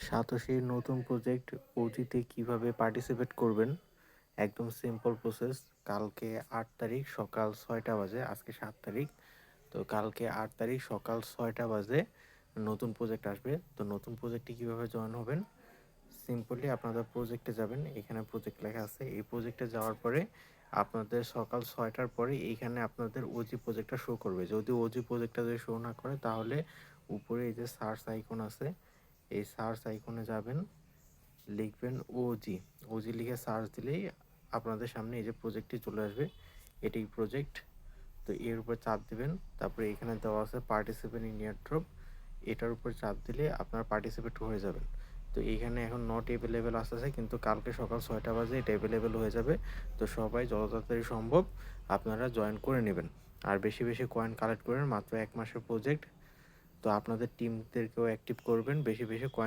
সাতোশির নতুন প্রজেক্ট ওজিতে কিভাবে পার্টিসিপেট করবেন, একদম সিম্পল প্রসেস। কালকে 8 তারিখ সকাল 6টা বাজে, আজকে 7 তারিখ, তো কালকে 8 তারিখ সকাল 6টা বাজে নতুন প্রজেক্ট আসবে। তো নতুন প্রজেক্টে কীভাবে জয়েন হবেন, সিম্পলি আপনাদের প্রজেক্টে যাবেন, এখানে প্রজেক্ট লেখা আছে। এই প্রজেক্টে যাওয়ার পরে আপনাদের সকাল 6টার পরে এইখানে আপনাদের ওজি প্রজেক্টটা শো করবে। যদি ওজি প্রজেক্টটা যদি শো না করে, তাহলে উপরে এই যে সার্চ আইকন আছে, এই সার্চ আইকনে যাবেন, লিখবেন ওজি। ওজি লিখে সার্চ দিলেই আপনাদের সামনে এই যে প্রজেক্টটি চলে আসবে, এটাই প্রজেক্ট। তো এর উপর চাপ দিবেন, তারপরে এখানে দেওয়া আছে পার্টিসিপেট ইন এয়ারড্রপ, এটার উপর চাপ দিলে আপনার পার্টিসিপেট হয়ে যাবেন। তো এইখানে এখন নট অ্যাভেলেবেল আসতেছে, কিন্তু কালকে সকাল 6টা বাজে এটা অ্যাভেলেবেল হয়ে যাবে। তো সবাই যত তাড়াতাড়ি সম্ভব আপনারা জয়েন করে নেবেন, আর বেশি বেশি কয়েন কালেক্ট করেন, মাত্র 1 মাসের প্রজেক্ট। তো আপনাদের টিমদেরকেও অ্যাক্টিভ করবেন, বেশি বেশি কয়েন